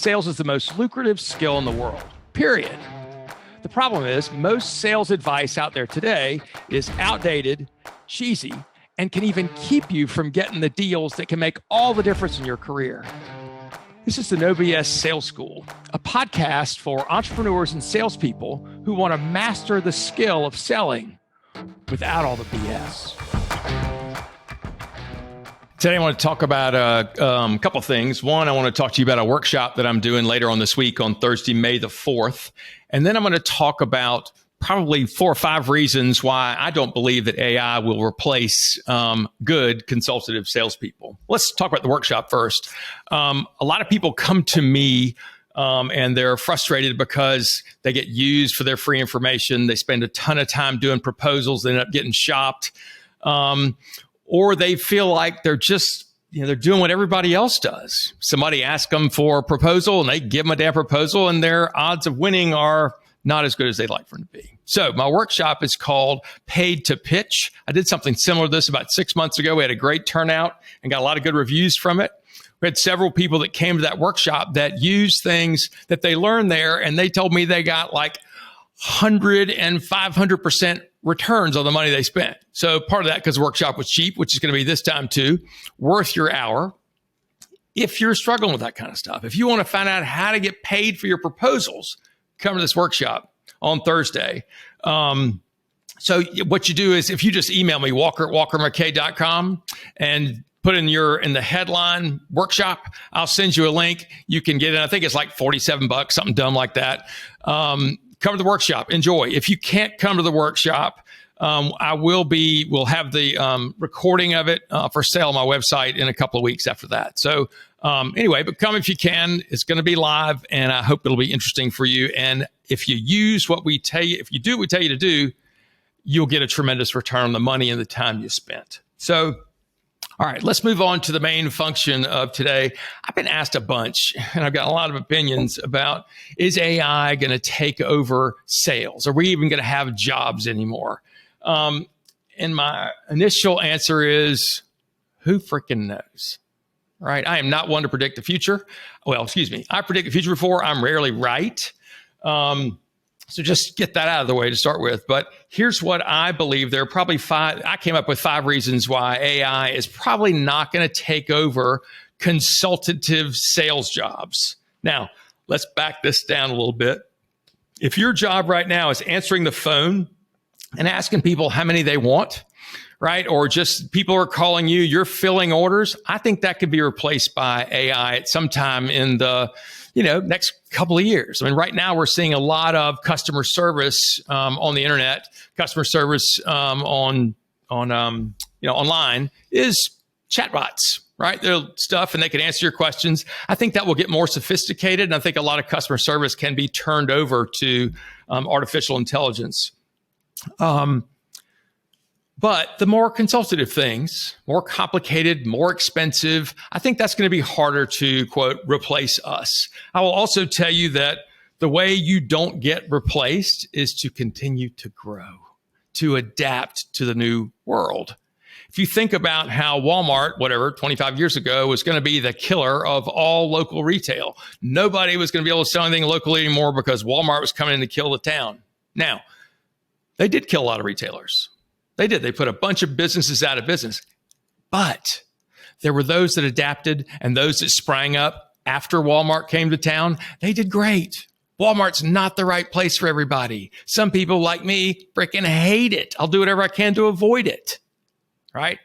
sales is the most lucrative skill in the world, period. The problem is most sales advice out there today is outdated, cheesy, and can even keep you from getting the deals that can make all the difference in your career. This is the No BS Sales School, a podcast for entrepreneurs and salespeople who want to master the skill of selling without all the BS. Today, I want to talk about a couple things. One, I want to talk to you about a workshop that I'm doing later on this week on Thursday, May the 4th. And then I'm going to talk about probably 4 or 5 reasons why I don't believe that AI will replace good consultative salespeople. Let's talk about the workshop first. A lot of people come to me and they're frustrated because they get used for their free information. They spend a ton of time doing proposals. They end up getting shopped. Or they feel like they're just, they're doing what everybody else does. Somebody asks them for a proposal and they give them a damn proposal and their odds of winning are not as good as they'd like for them to be. So my workshop is called Paid to Pitch. I did something similar to this about 6 months ago. We had a great turnout and got a lot of good reviews from it. We had several people that came to that workshop that used things that they learned there, and they told me they got like 100 and 500% returns on the money they spent. So part of that because the workshop was cheap, which is going to be this time too, worth your hour. If you're struggling with that kind of stuff, if you want to find out how to get paid for your proposals, come to this workshop on Thursday. So what you do is if you just email me, walker@walkermckay.com, and put in the headline workshop, I'll send you a link. You can get it. I think it's like $47, something dumb like that. Come to the workshop. Enjoy. If you can't come to the workshop, we'll have the recording of it for sale on my website in a couple of weeks after that. So anyway, but come if you can. It's going to be live, and I hope it'll be interesting for you. And if you use what we tell you, if you do what we tell you to do, you'll get a tremendous return on the money and the time you spent. So, all right, let's move on to the main function of today. I've been asked a bunch, and I've got a lot of opinions about, is AI going to take over sales? Are we even going to have jobs anymore? And my initial answer is, who freaking knows? Right? I am not one to predict the future. Well, excuse me. I predict the future before. I'm rarely right. So just get that out of the way to start with. But here's what I believe. There are probably 5. I came up with 5 reasons why AI is probably not going to take over consultative sales jobs. Now, let's back this down a little bit. If your job right now is answering the phone and asking people how many they want, right? Or just people are calling you, you're filling orders. I think that could be replaced by AI at some time in the next couple of years. I mean, right now we're seeing a lot of customer service on the internet. Customer service online is chatbots, right? They're stuff and they can answer your questions. I think that will get more sophisticated, and I think a lot of customer service can be turned over to artificial intelligence. But the more consultative things, more complicated, more expensive, I think that's going to be harder to, quote, replace us. I will also tell you that the way you don't get replaced is to continue to grow, to adapt to the new world. If you think about how Walmart, 25 years ago, was going to be the killer of all local retail, nobody was going to be able to sell anything locally anymore because Walmart was coming in to kill the town. Now, they did kill a lot of retailers. They did. They put a bunch of businesses out of business. But there were those that adapted and those that sprang up after Walmart came to town. They did great. Walmart's not the right place for everybody. Some people like me freaking hate it. I'll do whatever I can to avoid it. Right?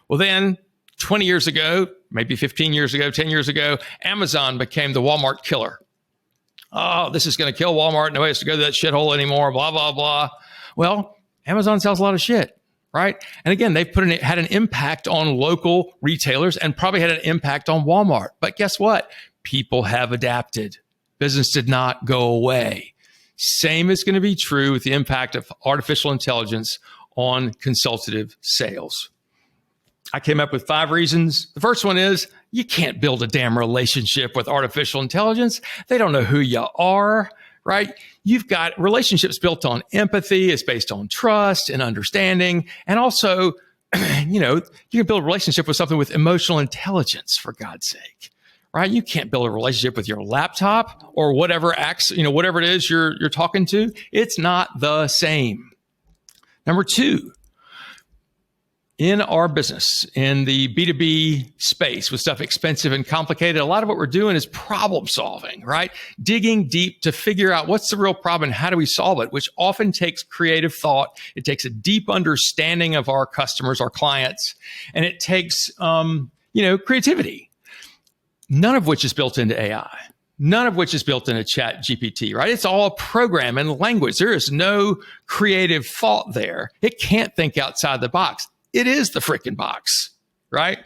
Well, then 20 years ago, maybe 15 years ago, 10 years ago, Amazon became the Walmart killer. Oh, this is going to kill Walmart. Nobody has to go to that shithole anymore, blah, blah, blah. Well, Amazon sells a lot of shit. Right. And again, they've had an impact on local retailers and probably had an impact on Walmart. But guess what? People have adapted. Business did not go away. Same is going to be true with the impact of artificial intelligence on consultative sales. I came up with 5 reasons. The first one is you can't build a damn relationship with artificial intelligence. They don't know who you are. Right? You've got relationships built on empathy. It's based on trust and understanding. And also, you can build a relationship with something with emotional intelligence, for God's sake. right? You can't build a relationship with your laptop or whatever whatever it is you're talking to. It's not the same. Number two, in our business, in the B2B space with stuff expensive and complicated, a lot of what we're doing is problem solving, right? Digging deep to figure out what's the real problem and how do we solve it, which often takes creative thought. It takes a deep understanding of our customers, our clients, and it takes, creativity, none of which is built into AI. None of which is built into Chat GPT, right? It's all a program and language. There is no creative thought there. It can't think outside the box. It is the freaking box, right?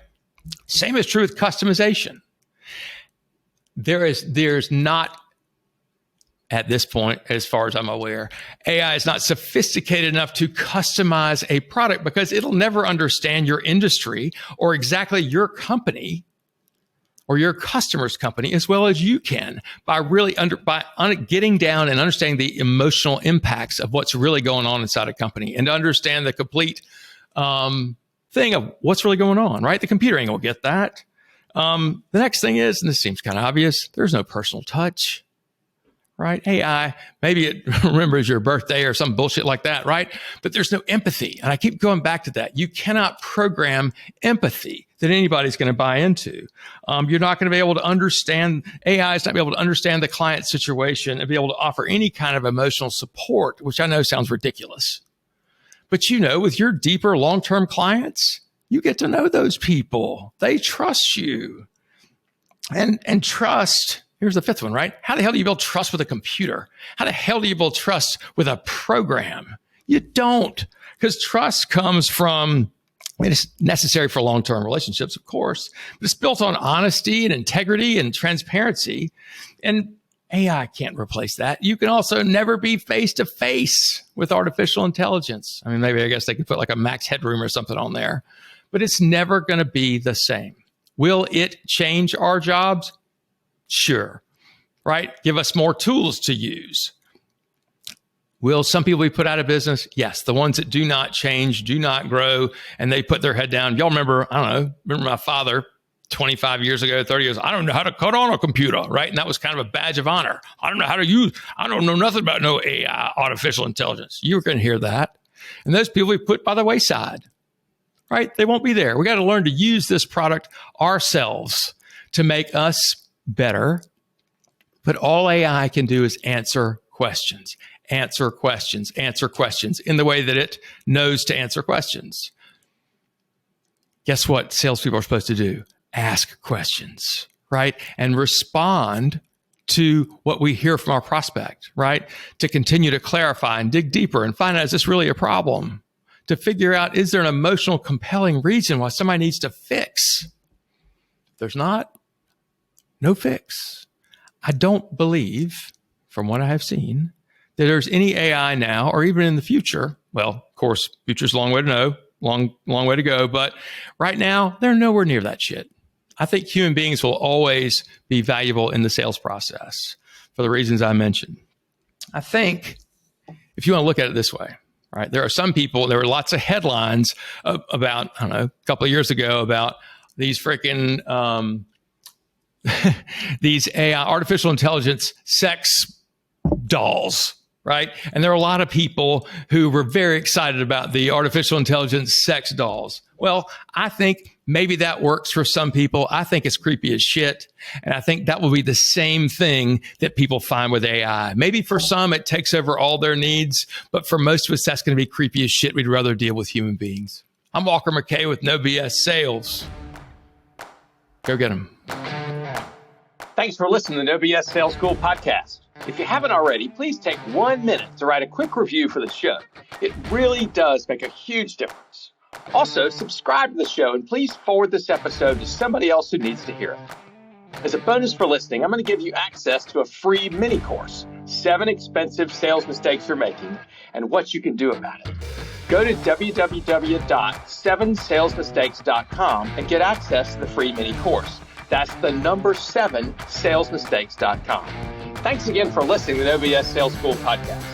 Same is true with customization. There's not, at this point, as far as I'm aware, AI is not sophisticated enough to customize a product because it'll never understand your industry or exactly your company or your customer's company as well as you can by really getting down and understanding the emotional impacts of what's really going on inside a company and to understand the complete thing of what's really going on, right? The computer ain't gonna get that. The next thing is, and this seems kind of obvious, there's no personal touch, right? AI, maybe it remembers your birthday or some bullshit like that, right? But there's no empathy. And I keep going back to that. You cannot program empathy that anybody's going to buy into. You're not going to be able to understand, AI is not going to be able to understand the client situation and be able to offer any kind of emotional support, which I know sounds ridiculous. But with your deeper long-term clients, you get to know those people. They trust you. And trust, here's the fifth one, right? How the hell do you build trust with a computer? How the hell do you build trust with a program? You don't, because trust comes from, it's necessary for long-term relationships, of course, but it's built on honesty and integrity and transparency. And AI can't replace that. You can also never be face-to-face with artificial intelligence. I mean, I guess they could put like a max headroom or something on there, but it's never going to be the same. Will it change our jobs? Sure, right? Give us more tools to use. Will some people be put out of business? Yes. The ones that do not change, do not grow, and they put their head down. Y'all remember my father 25 years ago, 30 years, I don't know how to cut on a computer, right? And that was kind of a badge of honor. I don't know nothing about no AI, artificial intelligence. You're going to hear that. And those people we put by the wayside, right? They won't be there. We got to learn to use this product ourselves to make us better. But all AI can do is answer questions in the way that it knows to answer questions. Guess what salespeople are supposed to do? Ask questions, right? And respond to what we hear from our prospect, right? To continue to clarify and dig deeper and find out, is this really a problem? To figure out, is there an emotional, compelling reason why somebody needs to fix? If there's not, no fix. I don't believe, from what I have seen, that there's any AI now or even in the future. Well, of course, future's a long way to know, long way to go. But right now, they're nowhere near that shit. I think human beings will always be valuable in the sales process for the reasons I mentioned. I think if you want to look at it this way, right? There were lots of headlines about, a couple of years ago about these freaking, these AI, artificial intelligence sex dolls, right? And there are a lot of people who were very excited about the artificial intelligence sex dolls. Well, I think maybe that works for some people. I think it's creepy as shit. And I think that will be the same thing that people find with AI. Maybe for some, it takes over all their needs. But for most of us, that's going to be creepy as shit. We'd rather deal with human beings. I'm Walker McKay with No BS Sales. Go get them. Thanks for listening to the No BS Sales School podcast. If you haven't already, please take 1 minute to write a quick review for the show. It really does make a huge difference. Also, subscribe to the show and please forward this episode to somebody else who needs to hear it. As a bonus for listening, I'm going to give you access to a free mini course, 7 expensive sales mistakes you're making and what you can do about it. Go to www.7salesmistakes.com and get access to the free mini course. That's the number 7salesmistakes.com. Thanks again for listening to the No BS Sales School podcast.